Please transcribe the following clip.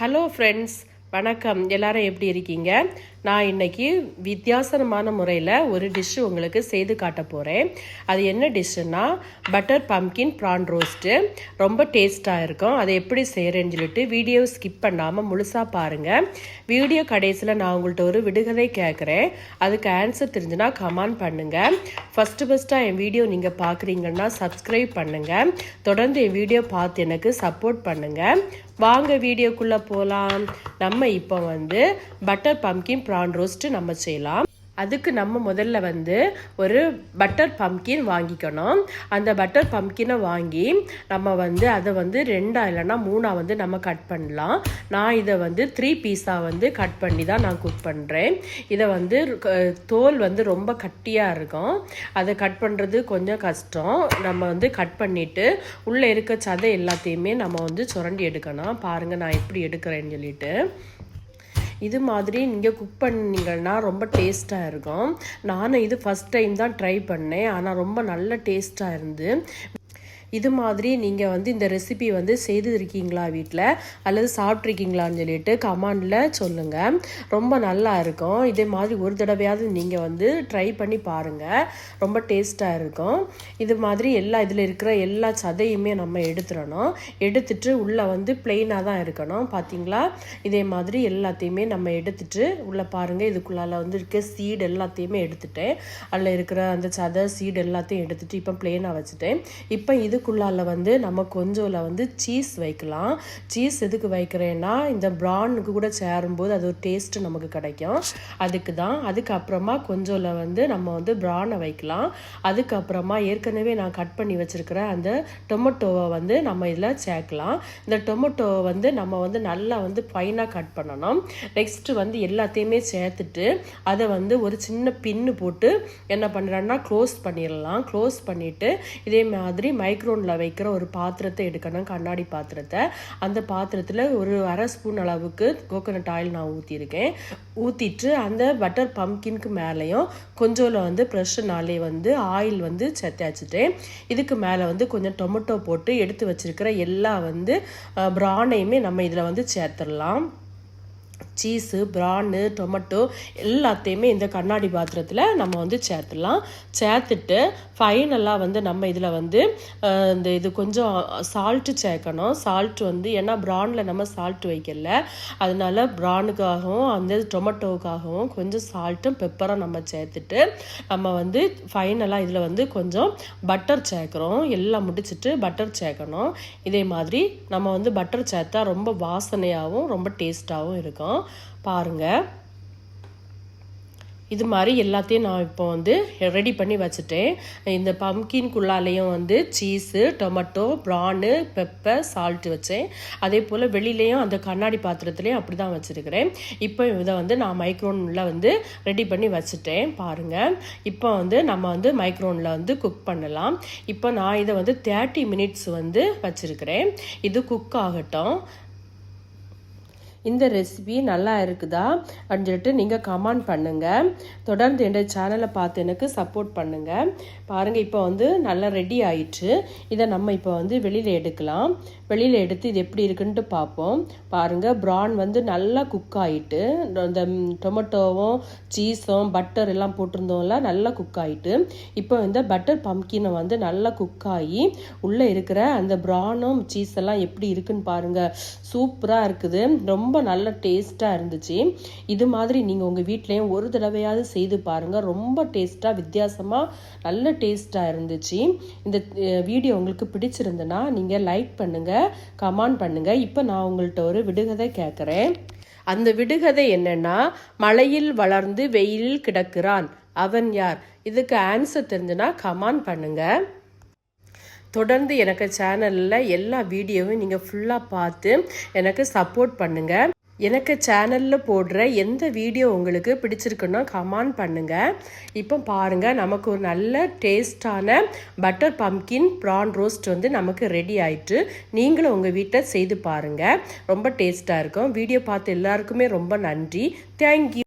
Hello friends, வணக்கம். எல்லாரும் எப்படி இருக்கீங்க? நான் இன்னைக்கு வித்தியாசமான முறையில் ஒரு டிஷ்ஷு உங்களுக்கு செய்து காட்ட போகிறேன். அது என்ன டிஷ்ஷுன்னா பட்டர் பம்கின் ப்ரான் ரோஸ்ட்டு. ரொம்ப டேஸ்ட்டாக இருக்கும். அதை எப்படி செய்கிறேன்னு சொல்லிட்டு வீடியோ ஸ்கிப் பண்ணாமல் முழுசாக பாருங்கள். வீடியோ கடைசியில் நான் உங்கள்கிட்ட ஒரு விடுகதை கேட்குறேன். அதுக்கு ஆன்சர் தெரிஞ்சுன்னா கமெண்ட் பண்ணுங்கள். ஃபஸ்ட்டாக என் வீடியோ நீங்கள் பார்க்குறீங்கன்னா சப்ஸ்கிரைப் பண்ணுங்கள். தொடர்ந்து என் வீடியோ பார்த்து எனக்கு சப்போர்ட் பண்ணுங்கள். வாங்க வீடியோக்குள்ளே போகலாம். நம்ம இப்போ பட்டர் பம்கின் ப்ரான் ரோஸ்ட் நம்ம செய்யலாம். அதுக்கு நம்ம முதல்ல ஒரு பட்டர் பம்கின் வாங்கிக்கணும். அந்த பட்டர் பம்கினை வாங்கி நம்ம அதை ரெண்டா இல்லைன்னா மூணா நம்ம கட் பண்ணலாம். நான் இதை 3 பீஸாக கட் பண்ணி தான் நான் குக் பண்ணுறேன். இதை தோல் ரொம்ப கட்டியாக இருக்கும். அதை கட் பண்ணுறது கொஞ்சம் கஷ்டம். நம்ம கட் பண்ணிவிட்டு உள்ளே இருக்க சதை எல்லாத்தையுமே நம்ம சுரண்டி எடுக்கணும். பாருங்கள் நான் எப்படி எடுக்கிறேன்னு சொல்லிட்டு. இது மாதிரி நீங்கள் குக் பண்ணிங்கன்னா ரொம்ப டேஸ்ட்டாக இருக்கும். நானும் இது ஃபஸ்ட் டைம் தான் ட்ரை பண்ணேன். ஆனால் ரொம்ப நல்ல டேஸ்ட்டாக இருந்து. இது மாதிரி நீங்கள் இந்த ரெசிபி செய்துருக்கீங்களா வீட்டில், அல்லது சாப்பிட்ருக்கீங்களான்னு சொல்லிட்டு கமெண்டில் சொல்லுங்கள். ரொம்ப நல்லா இருக்கும். இதே மாதிரி ஒரு தடவையாவது நீங்கள் ட்ரை பண்ணி பாருங்கள். ரொம்ப டேஸ்ட்டாக இருக்கும். இது மாதிரி இதில் இருக்கிற எல்லா சதையுமே நம்ம எடுத்துடணும். எடுத்துட்டு உள்ளே பிளெயினாக தான் இருக்கணும். பார்த்தீங்களா? இதே மாதிரி எல்லாத்தையுமே நம்ம எடுத்துட்டு உள்ளே பாருங்கள். இதுக்குள்ளால் இருக்க சீடு எல்லாத்தையுமே எடுத்துட்டேன். அதில் இருக்கிற அந்த சதை சீடு எல்லாத்தையும் எடுத்துட்டு இப்போ பிளெயினாக வச்சுட்டேன். இப்போ இதுக்குள்ளால் நம்ம கொஞ்சம் சீஸ் வைக்கலாம். சீஸ் எதுக்கு வைக்கிறேன்னா இந்த ப்ரானுக்கு கூட சேரும்போது அது ஒரு டேஸ்ட் நமக்கு கிடைக்கும். அதுக்கு தான். அதுக்கப்புறமா கொஞ்சம் நம்ம ப்ரானை வைக்கலாம். அதுக்கப்புறமா ஏற்கனவே நான் கட் பண்ணி வச்சிருக்கிற அந்த டொமேட்டோவை நம்ம இதில் சேர்க்கலாம். இந்த டொமேட்டோவை நம்ம நல்லா ஃபைனாக கட் பண்ணணும். நெக்ஸ்ட் எல்லாத்தையுமே சேர்த்துட்டு அதை ஒரு சின்ன பின்னு போட்டு என்ன பண்ணுறேன்னா க்ளோஸ் பண்ணிடலாம். க்ளோஸ் பண்ணிவிட்டு இதே மாதிரி மைக்ரோனில் வைக்கிற ஒரு பாத்திரத்தை எடுக்கணும். கண்ணாடி பாத்திரத்தை. அந்த பாத்திரத்தில் ஒரு அரை ஸ்பூன் அளவுக்கு கோகோனட் ஆயில் நான் ஊற்றிருக்கேன். ஊற்றிட்டு அந்த பட்டர் பம்கின்க்கு மேலேயும் கொஞ்சம் ப்ரெஷ்ஷுனாலே ஆயில் சேர்த்தாச்சுட்டேன். இதுக்கு மேலே கொஞ்சம் டொமேட்டோ போட்டு எடுத்து வச்சிருக்கிற எல்லா ப்ரானையுமே நம்ம இதில் சேர்த்துடலாம். சீஸு, ப்ரானு, டொமேட்டோ எல்லாத்தையுமே இந்த கண்ணாடி பாத்திரத்தில் நம்ம சேர்த்துடலாம். சேர்த்துட்டு ஃபைனலாக நம்ம இதில் இந்த இது கொஞ்சம் சால்ட்டு சேர்க்கணும். சால்ட் ஏன்னா ப்ரானில் நம்ம சால்ட் வைக்கல. அதனால ப்ரானுக்காகவும் அந்த டொமேட்டோவுக்காகவும் கொஞ்சம் சால்ட்டும் பெப்பரும் நம்ம சேர்த்துட்டு நம்ம ஃபைனலாக இதில் கொஞ்சம் பட்டர் சேர்க்குறோம். எல்லாம் முடிச்சுட்டு பட்டர் சேர்க்கணும். இதே மாதிரி நம்ம பட்டர் சேர்த்தா ரொம்ப வாசனையாகவும் ரொம்ப டேஸ்ட்டாகவும் இருக்கும். பாருங்க. இது மாதிரி எல்லாத்தையும் நான் இப்போ ரெடி பண்ணி வச்சுட்டேன். இந்த பம்கின்குள்ளாலேயும் cheese, tomato, prawn, pepper, salt வச்சேன். அதே போல் வெளியிலையும் அந்த கண்ணாடி பாத்திரத்துலேயும் அப்படி தான் வச்சுருக்கிறேன். இப்போ இதை நான் மைக்ரோனில் ரெடி பண்ணி வச்சுட்டேன். பாருங்கள். இப்போ நம்ம மைக்ரோனில் குக் பண்ணலாம். இப்போ நான் இதை 30 மினிட்ஸ் வச்சுருக்கிறேன். இது குக் ஆகட்டும். இந்த ரெசிபி நல்லா இருக்குதா அப்படின்னு சொல்லிட்டு நீங்கள் கமெண்ட் பண்ணுங்கள். தொடர்ந்து என்னோட சேனலை பார்த்து எனக்கு சப்போர்ட் பண்ணுங்கள். பாருங்கள். இப்போ நல்லா ரெடி ஆயிடுச்சு. இதை நம்ம இப்போ வெளியில் எடுக்கலாம். வெளியில் எடுத்து இது எப்படி இருக்குன்ட்டு பார்ப்போம். பாருங்கள். ப்ரான் நல்லா குக் ஆகிட்டு, இந்த டொமேட்டோவும் சீஸும் பட்டர் எல்லாம் போட்டிருந்தோம்ல, நல்லா குக் ஆகிட்டு, இப்போ இந்த பட்டர் பம்கினை நல்லா குக் ஆகி உள்ளே இருக்கிற அந்த ப்ரானும் சீஸ் எல்லாம் எப்படி இருக்குன்னு பாருங்கள். சூப்பராக இருக்குது. ரொம்ப நல்ல டேஸ்ட்டாக இருந்துச்சு. இது மாதிரி நீங்கள் உங்கள் வீட்லேயும் ஒரு தடவையாவது செய்து பாருங்கள். ரொம்ப டேஸ்ட்டாக வித்தியாசமாக நல்ல டேஸ்ட்டாக இருந்துச்சு. இந்த வீடியோ உங்களுக்கு பிடிச்சிருந்துன்னா நீங்கள் லைக் பண்ணுங்கள், கமெண்ட் பண்ணுங்கள். இப்போ நான் உங்கள்கிட்ட ஒரு விடுகதை கேட்குறேன். அந்த விடுகதை என்னன்னா, மலையில் வளர்ந்து வெயிலில் கிடக்கிறான், அவன் யார்? இதுக்கு ஆன்சர் தெரிஞ்சுன்னா கமெண்ட் பண்ணுங்கள். தொடர்ந்து எனக்கு சேனலில் எல்லா வீடியோவும் நீங்கள் ஃபுல்லாக பார்த்து எனக்கு சப்போர்ட் பண்ணுங்கள். எனக்கு சேனலில் போடுற எந்த வீடியோ உங்களுக்கு பிடிச்சிருக்குன்னா கமெண்ட் பண்ணுங்கள். இப்போ பாருங்கள். நமக்கு ஒரு நல்ல டேஸ்டான பட்டர் பம்கின் ப்ரான் ரோஸ்ட் நமக்கு ரெடி ஆயிட்டு. நீங்களும் உங்கள் வீட்டில் செய்து பாருங்கள். ரொம்ப டேஸ்ட்டாக இருக்கும். வீடியோ பார்த்து எல்லாருக்குமே ரொம்ப நன்றி. தேங்க்யூ.